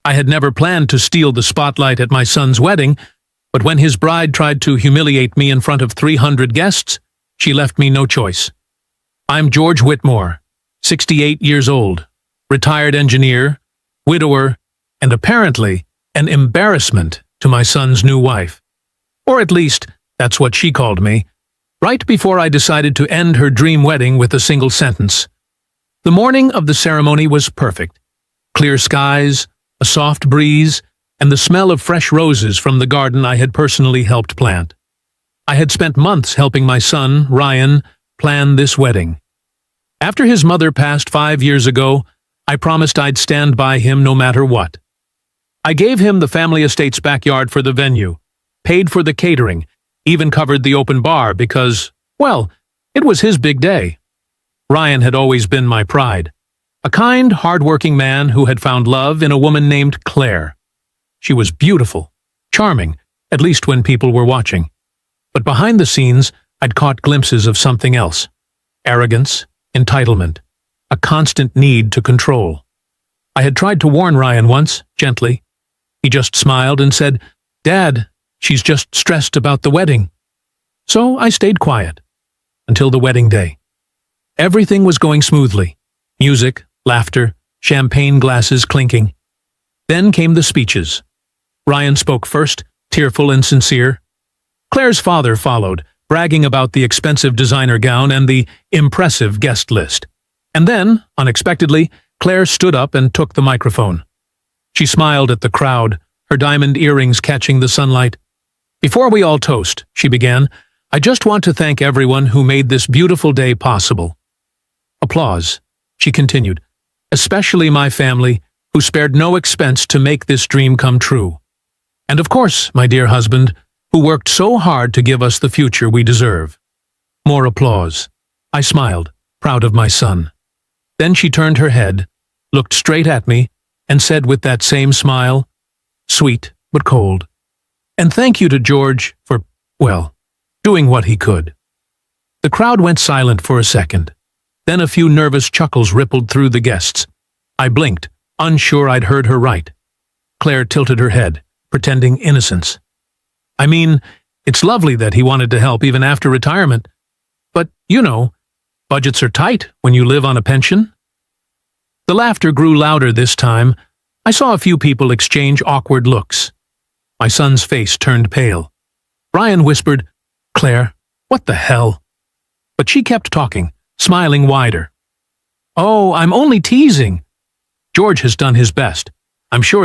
I had never planned to steal the spotlight at my son's wedding, but when his bride tried to humiliate me in front of 300 guests, she left me no choice. I'm George Whitmore, 68 years old, retired engineer, widower, and apparently an embarrassment to my son's new wife. Or at least, that's what she called me, right before I decided to end her dream wedding with a single sentence. The morning of the ceremony was perfect. Clear skies, a soft breeze, and the smell of fresh roses from the garden I had personally helped plant. I had spent months helping my son, Ryan, plan this wedding. After his mother passed 5 years ago, I promised I'd stand by him no matter what. I gave him the family estate's backyard for the venue, paid for the catering, even covered the open bar because, well, it was his big day. Ryan had always been my pride. A kind, hard-working man who had found love in a woman named Claire. She was beautiful, charming, at least when people were watching. But behind the scenes, I'd caught glimpses of something else. Arrogance, entitlement, a constant need to control. I had tried to warn Ryan once, gently. He just smiled and said, "Dad, she's just stressed about the wedding." So I stayed quiet until the wedding day. Everything was going smoothly. Music, laughter, champagne glasses clinking. Then came the speeches. Ryan spoke first, tearful and sincere. Claire's father followed, bragging about the expensive designer gown and the impressive guest list. And then, unexpectedly, Claire stood up and took the microphone. She smiled at the crowd, her diamond earrings catching the sunlight. "Before we all toast," she began, "I just want to thank everyone who made this beautiful day possible." Applause. She continued, "Especially my family, who spared no expense to make this dream come true. And of course, my dear husband, who worked so hard to give us the future we deserve." More applause. I smiled, proud of my son. Then she turned her head, looked straight at me, and said with that same smile, sweet but cold, "And thank you to George for, well, doing what he could." The crowd went silent for a second. Then a few nervous chuckles rippled through the guests. I blinked, unsure I'd heard her right. Claire tilted her head, pretending innocence. "I mean, it's lovely that he wanted to help even after retirement. But, you know, budgets are tight when you live on a pension." The laughter grew louder this time. I saw a few people exchange awkward looks. My son's face turned pale. Ryan whispered, "Claire, what the hell?" But she kept talking, smiling wider. "Oh, I'm only teasing. George has done his best. I'm sure